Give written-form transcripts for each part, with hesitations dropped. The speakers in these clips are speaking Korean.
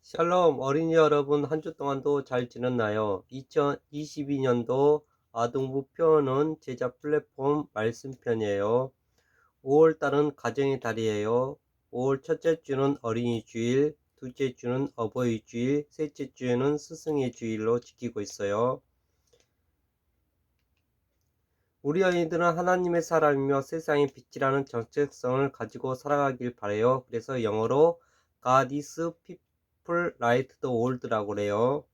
샬롬 어린이 여러분, 한 주 동안도 잘 지냈나요? 2022년도 아동부 표현은 제자 플랫폼 말씀편이에요. 5월달은 가정의 달이에요. 5월 첫째 주는 어린이 주일, 둘째 주는 어버이 주일, 셋째 주에는 스승의 주일로 지키고 있어요. 우리 어린이들은 하나님의 사람이며 세상의 빛이라는 정체성을 가지고 살아가길 바래요. 그래서 영어로 God is people light the world라고 그래요.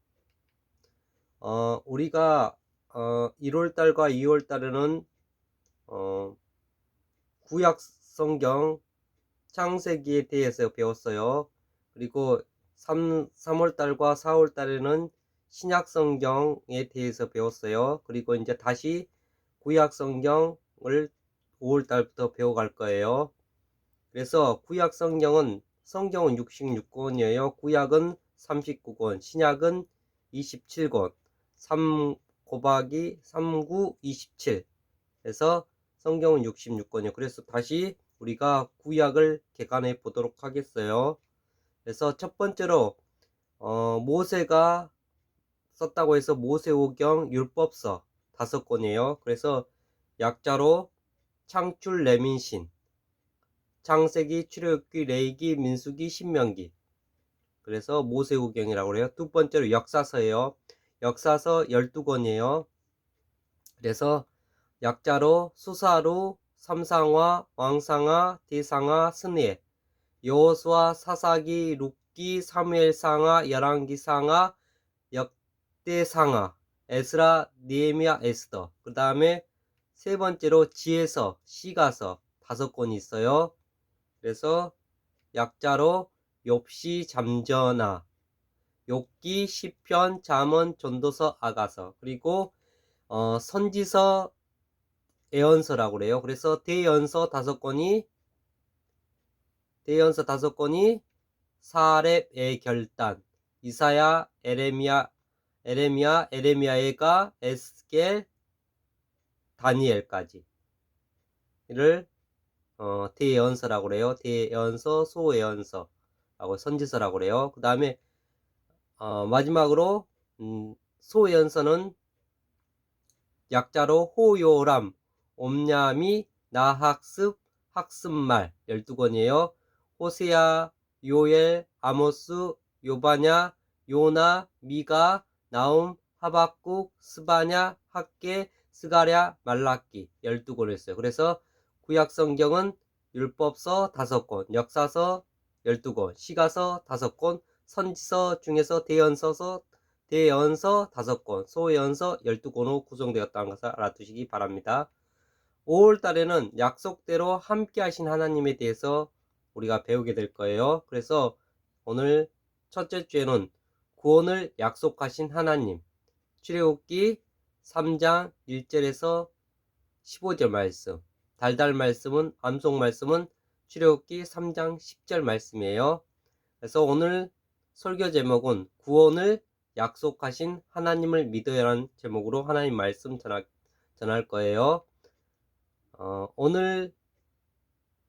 우리가 1월달과 2월달에는 구약 성경 창세기에 대해서 배웠어요. 그리고 3월달과 4월달에는 신약 성경에 대해서 배웠어요. 그리고 이제 다시 구약 성경을 5월달부터 배워갈 거예요. 그래서 구약 성경은 66권이에요. 구약은 39권, 신약은 27권, 3 곱하기 39, 27 해서 성경은 66권이에요. 그래서 다시 우리가 구약을 개관해 보도록 하겠어요. 그래서 첫 번째로 모세가 썼다고 해서 모세오경 율법서 5권이에요. 그래서 약자로 창출 레민신, 창세기, 출애굽기, 레위기, 민수기, 신명기. 그래서 모세오경이라고 해요. 두 번째로 역사서예요. 역사서 12권이에요. 그래서 약자로 수사루, 삼상화, 왕상하, 대상하, 스니에, 여호수아, 사사기, 룻기, 사무엘상하, 열왕기상하, 역대상하, 에스라, 느헤미야, 에스더. 그 다음에 세 번째로 지혜서, 시가서 5권이 있어요. 그래서 약자로 욥시, 잠전하, 욥기, 시편, 잠언, 전도서, 아가서. 그리고 선지서, 예언서라고 그래요. 그래서 대연서 5권이 사렙의 결단, 이사야, 에레미야가, 에스겔, 다니엘까지를 대예언서라고 그래요. 대예언서, 소예언서라고, 선지서라고 그래요. 그 다음에 마지막으로 소예언서는 약자로 호요람, 옴냐미, 나학습, 학습말 12권이에요. 호세아, 요엘, 아모스, 요바냐, 요나, 미가, 나움, 하박국, 스바냐, 학계, 스가랴, 말라기 12권을 했어요. 그래서 구약성경은 율법서 5권, 역사서 12권, 시가서 5권, 선지서 중에서 대연서 5권, 소연서 12권으로 구성되었다는 것을 알아두시기 바랍니다. 5월 달에는 약속대로 함께 하신 하나님에 대해서 우리가 배우게 될 거예요. 그래서 오늘 첫째 주에는 구원을 약속하신 하나님, 출애굽기 3장 1절에서 15절 말씀, 달달 말씀은, 암송 말씀은 출애굽기 3장 10절 말씀이에요. 그래서 오늘 설교 제목은 구원을 약속하신 하나님을 믿어야 하는 제목으로 하나님 말씀 전할 거예요. 오늘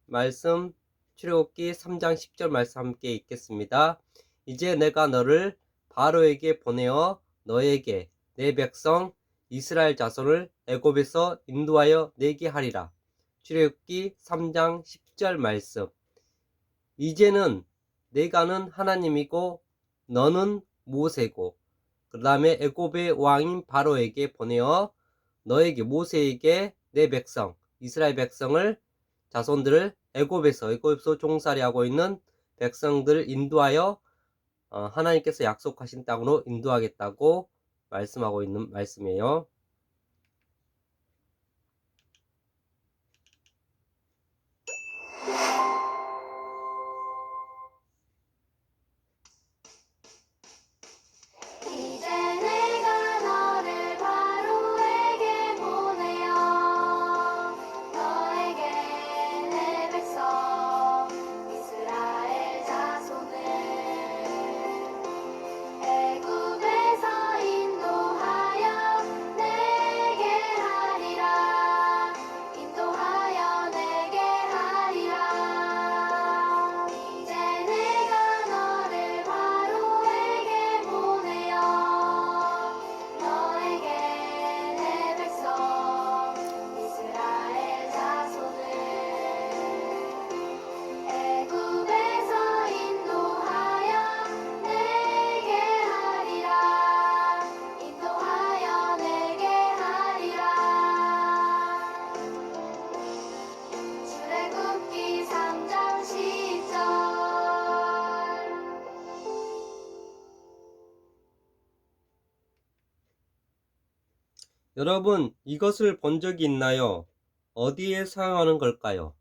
말씀 출애굽기 3장 10절 말씀 함께 읽겠습니다. 이제 내가 너를 바로에게 보내어 너에게 내 백성 이스라엘 자손을 애굽에서 인도하여 내게 하리라. 출애굽기 3장 10절 말씀. 이제는 내가는 하나님이고 너는 모세고, 그 다음에 애굽의 왕인 바로에게 보내어 너에게, 모세에게 내 백성 이스라엘 백성을, 자손들을 애굽에서 종살이 하고 있는 백성들을 인도하여 하나님께서 약속하신 땅으로 인도하겠다고 말씀하고 있는 말씀이에요. 이제 내가 너를 바로에게 보내어 너에게 내 백성 이스라엘 자손을 애굽에서 인도하여 여러분, 이것을 본 적이 있나요? 어디에 사용하는 걸까요?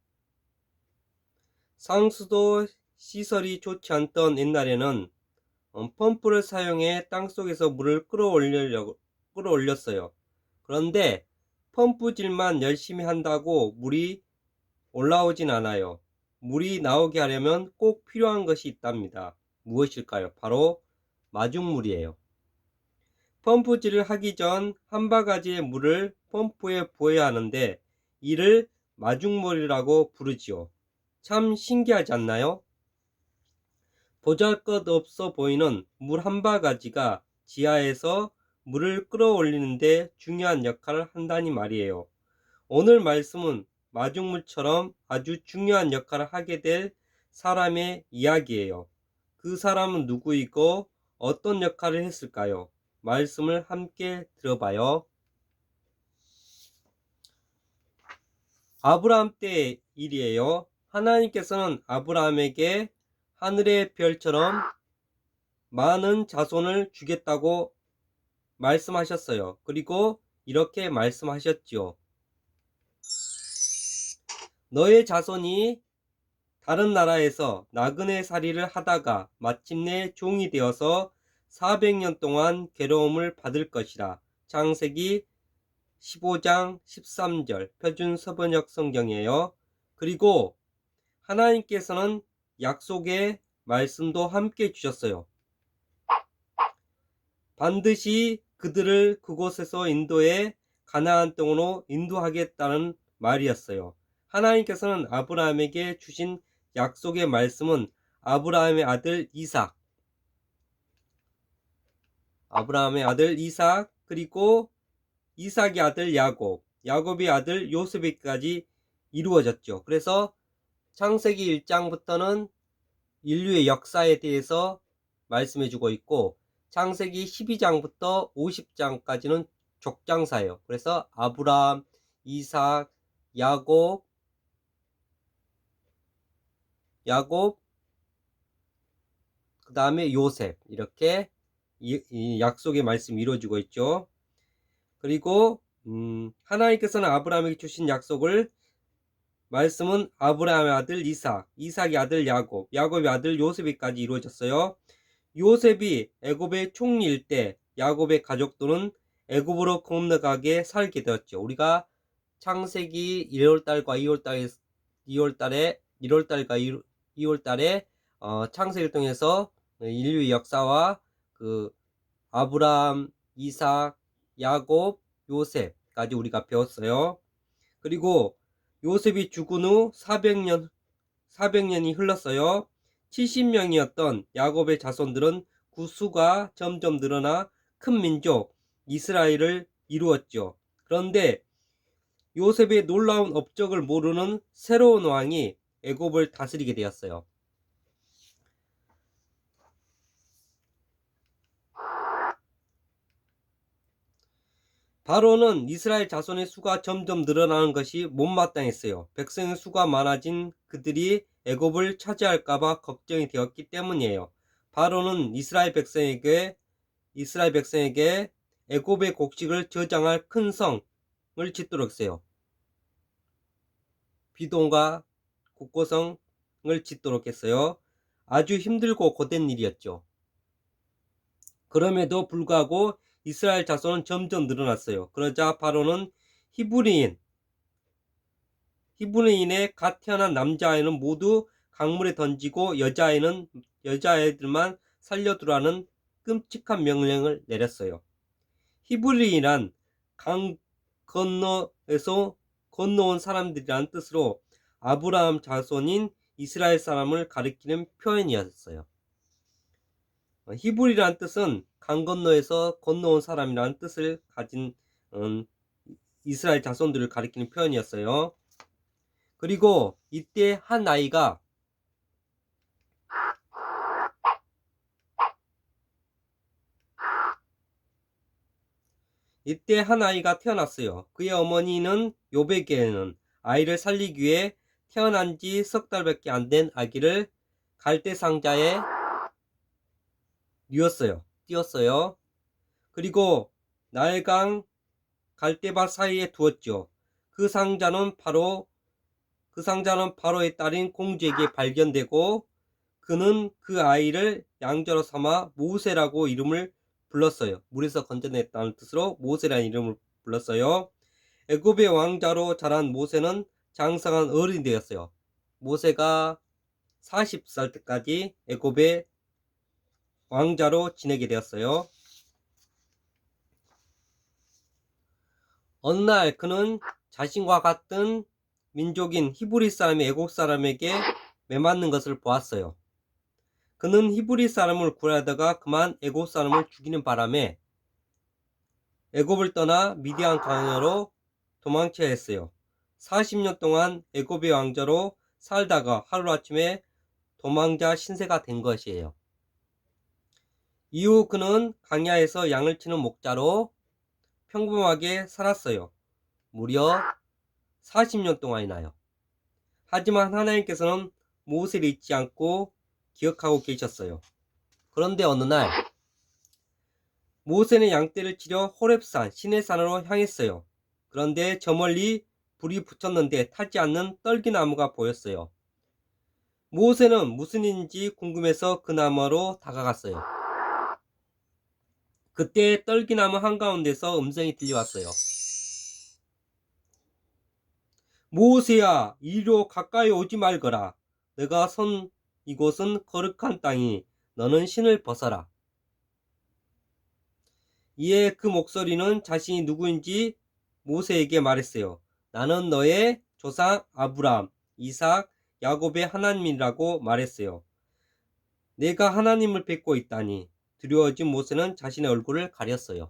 상수도 시설이 좋지 않던 옛날에는 펌프를 사용해 땅속에서 물을 끌어올렸어요. 그런데 펌프질만 열심히 한다고 물이 올라오진 않아요. 물이 나오게 하려면 꼭 필요한 것이 있답니다. 무엇일까요? 바로 마중물이에요. 펌프질을 하기 전 한 바가지의 물을 펌프에 부어야 하는데 이를 마중물이라고 부르지요. 참 신기하지 않나요? 보잘것없어 보이는 물 한 바가지가 지하에서 물을 끌어올리는데 중요한 역할을 한다니 말이에요. 오늘 말씀은 마중물처럼 아주 중요한 역할을 하게 될 사람의 이야기예요. 그 사람은 누구이고 어떤 역할을 했을까요? 말씀을 함께 들어봐요. 아브라함 때의 일이에요. 하나님께서는 아브라함에게 하늘의 별처럼 많은 자손을 주겠다고 말씀하셨어요. 그리고 이렇게 말씀하셨지요. 너의 자손이 다른 나라에서 나그네 살이를 하다가 마침내 종이 되어서 400년 동안 괴로움을 받을 것이라. 창세기 15장 13절 표준 서번역 성경이에요. 그리고 하나님께서는 약속의 말씀도 함께 주셨어요. 반드시 그들을 그곳에서 인도해 가나안 땅으로 인도하겠다는 말이었어요. 하나님께서는 아브라함에게 주신 약속의 말씀은 아브라함의 아들 이삭, 그리고 이삭의 아들 야곱, 야곱의 아들 요셉에까지 이루어졌죠. 그래서 창세기 1장부터는 인류의 역사에 대해서 말씀해주고 있고 창세기 12장부터 50장까지는 족장사예요. 그래서 아브라함, 이삭, 야곱, 그 다음에 요셉 이렇게 이 약속의 말씀이 이루어지고 있죠. 그리고 하나님께서는 아브라함에게 주신 약속을 말씀은 아브라함의 아들 이삭, 이삭의 아들 야곱, 야곱의 아들 요셉에까지 이루어졌어요. 요셉이 애굽의 총리일 때 야곱의 가족들은 애굽으로 건너가게 살게 되었죠. 우리가 창세기 1월달과 2월달에 창세기를 통해서 인류의 역사와 그 아브라함, 이삭, 야곱, 요셉까지 우리가 배웠어요. 그리고 요셉이 죽은 후 400년이 흘렀어요. 70명이었던 야곱의 자손들은 그 수가 점점 늘어나 큰 민족 이스라엘을 이루었죠. 그런데 요셉의 놀라운 업적을 모르는 새로운 왕이 애굽을 다스리게 되었어요. 바로는 이스라엘 자손의 수가 점점 늘어나는 것이 못마땅했어요. 백성의 수가 많아진 그들이 애굽을 차지할까봐 걱정이 되었기 때문이에요. 바로는 이스라엘 백성에게 애굽의 곡식을 저장할 큰 성을 짓도록 했어요. 비동과 국고성을 짓도록 했어요. 아주 힘들고 고된 일이었죠. 그럼에도 불구하고 이스라엘 자손은 점점 늘어났어요. 그러자 바로는 히브리인의 갓 태어난 남자아이는 모두 강물에 던지고 여자아이들만 살려두라는 끔찍한 명령을 내렸어요. 히브리인은 강 건너에서 건너온 사람들이라는 뜻으로 아브라함 자손인 이스라엘 사람을 가리키는 표현이었어요. 히브리라는 뜻은 강 건너에서 건너온 사람이라는 뜻을 가진 이스라엘 자손들을 가리키는 표현이었어요. 그리고 이때 한 아이가 태어났어요. 그의 어머니는 요베게는 아이를 살리기 위해 태어난 지 석 달밖에 안 된 아기를 갈대 상자에 띄웠어요. 그리고 나일강 갈대밭 사이에 두었죠. 그 상자는 바로의 딸인 공주에게 발견되고 그는 그 아이를 양자로 삼아 모세라고 이름을 불렀어요. 물에서 건져냈다는 뜻으로 모세라는 이름을 불렀어요. 애굽의 왕자로 자란 모세는 장성한 어른이 되었어요. 모세가 40살 때까지 애굽의 왕자로 지내게 되었어요. 어느 날 그는 자신과 같은 민족인 히브리 사람이 애굽 사람에게 매맞는 것을 보았어요. 그는 히브리 사람을 구하다가 그만 애굽 사람을 죽이는 바람에 애굽을 떠나 미디안 광야로 도망쳐야 했어요. 40년 동안 애굽의 왕자로 살다가 하루아침에 도망자 신세가 된 것이에요. 이후 그는 광야에서 양을 치는 목자로 평범하게 살았어요. 무려 40년 동안이나요. 하지만 하나님께서는 모세를 잊지 않고 기억하고 계셨어요. 그런데 어느 날 모세는 양떼를 치려 호렙산 시내산으로 향했어요. 그런데 저 멀리 불이 붙었는데 타지 않는 떨기나무가 보였어요. 모세는 무슨 일인지 궁금해서 그 나무로 다가갔어요. 그때 떨기나무 한가운데서 음성이 들려왔어요. 모세야, 이리로 가까이 오지 말거라. 내가 선 이곳은 거룩한 땅이 너는 신을 벗어라. 이에 그 목소리는 자신이 누구인지 모세에게 말했어요. 나는 너의 조상 아브람, 이삭, 야곱의 하나님이라고 말했어요. 내가 하나님을 뵙고 있다니. 두려워진 모세는 자신의 얼굴을 가렸어요.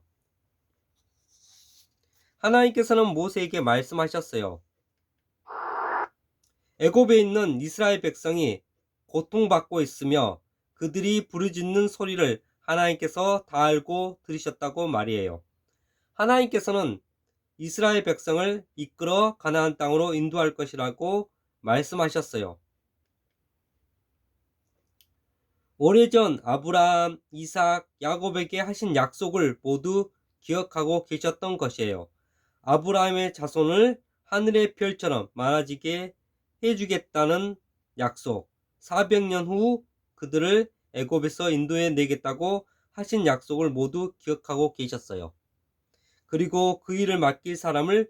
하나님께서는 모세에게 말씀하셨어요. 애굽에 있는 이스라엘 백성이 고통받고 있으며 그들이 부르짖는 소리를 하나님께서 다 알고 들으셨다고 말이에요. 하나님께서는 이스라엘 백성을 이끌어 가나안 땅으로 인도할 것이라고 말씀하셨어요. 오래전 아브라함, 이삭, 야곱에게 하신 약속을 모두 기억하고 계셨던 것이에요. 아브라함의 자손을 하늘의 별처럼 많아지게 해주겠다는 약속, 400년 후 그들을 애굽에서 인도해 내겠다고 하신 약속을 모두 기억하고 계셨어요. 그리고 그 일을 맡길 사람으로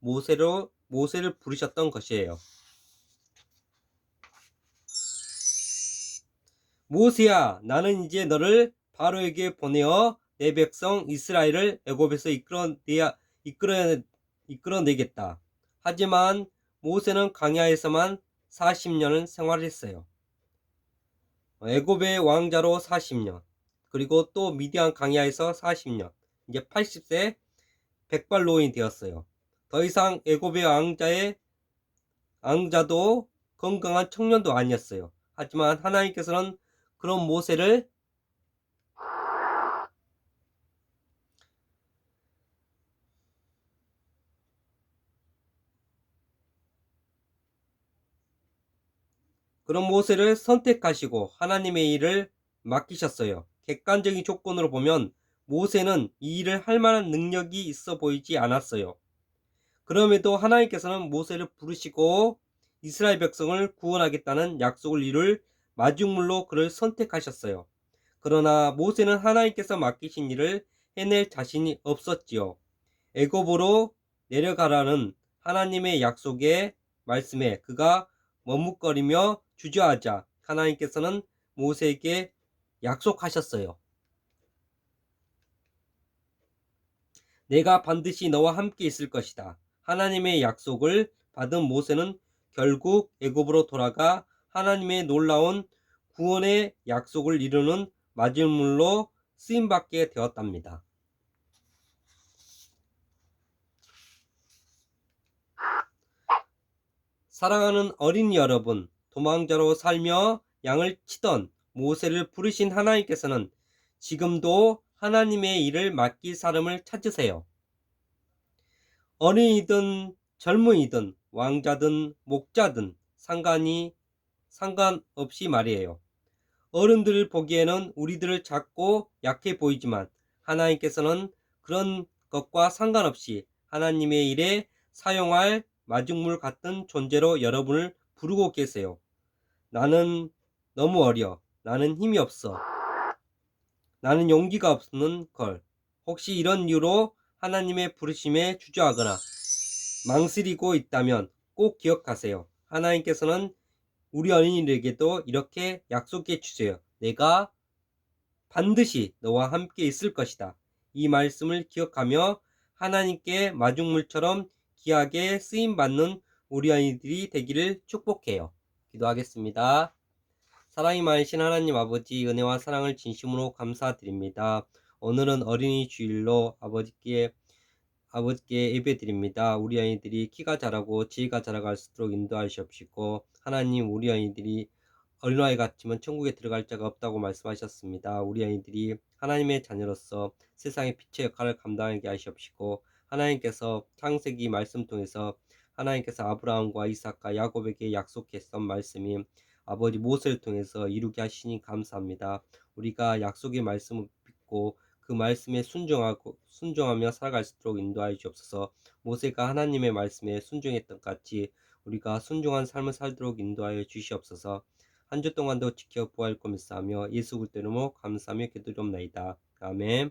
모세를 부르셨던 것이에요. 모세야, 나는 이제 너를 바로에게 보내어 내 백성 이스라엘을 애굽에서 이끌어내겠다. 하지만 모세는 광야에서만 40년을 생활했어요. 애굽의 왕자로 40년, 그리고 또 미디안 광야에서 40년, 이제 80세 백발노인이 되었어요. 더 이상 애굽의 왕자도 건강한 청년도 아니었어요. 하지만 하나님께서는 그런 모세를 선택하시고 하나님의 일을 맡기셨어요. 객관적인 조건으로 보면 모세는 이 일을 할 만한 능력이 있어 보이지 않았어요. 그럼에도 하나님께서는 모세를 부르시고 이스라엘 백성을 구원하겠다는 약속을 이룰 마중물로 그를 선택하셨어요. 그러나 모세는 하나님께서 맡기신 일을 해낼 자신이 없었지요. 애굽으로 내려가라는 하나님의 약속의 말씀에 그가 머뭇거리며 주저하자 하나님께서는 모세에게 약속하셨어요. 내가 반드시 너와 함께 있을 것이다. 하나님의 약속을 받은 모세는 결국 애굽으로 돌아가 하나님의 놀라운 구원의 약속을 이루는 마중물로 쓰임받게 되었답니다. 사랑하는 어린이 여러분, 도망자로 살며 양을 치던 모세를 부르신 하나님께서는 지금도 하나님의 일을 맡길 사람을 찾으세요. 어린이든 젊은이든 왕자든 목자든 상관없이 말이에요. 어른들 보기에는 우리들을 작고 약해 보이지만 하나님께서는 그런 것과 상관없이 하나님의 일에 사용할 마중물 같은 존재로 여러분을 부르고 계세요. 나는 너무 어려. 나는 힘이 없어. 나는 용기가 없는 걸. 혹시 이런 이유로 하나님의 부르심에 주저하거나 망설이고 있다면 꼭 기억하세요. 하나님께서는 우리 어린이들에게도 이렇게 약속해 주세요. 내가 반드시 너와 함께 있을 것이다. 이 말씀을 기억하며 하나님께 마중물처럼 귀하게 쓰임받는 우리 아이들이 되기를 축복해요. 기도하겠습니다. 사랑이 많으신 하나님 아버지, 은혜와 사랑을 진심으로 감사드립니다. 오늘은 어린이 주일로 아버지께 예배드립니다. 우리 아이들이 키가 자라고 지혜가 자라갈 수 있도록 인도하시옵시고, 하나님, 우리 아이들이 어린아이 같지만 천국에 들어갈 자가 없다고 말씀하셨습니다. 우리 아이들이 하나님의 자녀로서 세상의 빛의 역할을 감당하게 하시옵시고, 하나님께서 창세기 말씀 통해서 하나님께서 아브라함과 이삭과 야곱에게 약속했던 말씀이 아버지 모세를 통해서 이루게 하시니 감사합니다. 우리가 약속의 말씀을 믿고 그 말씀에 순종하며 살아갈 수 있도록 인도하여 주옵소서. 모세가 하나님의 말씀에 순종했던 같이 우리가 순종한 삶을 살도록 인도하여 주시옵소서. 한 주 동안도 지켜 보호할 것을 믿사하며 예수 그리스도 이름으로 감사하며 기도드리옵나이다. 아멘.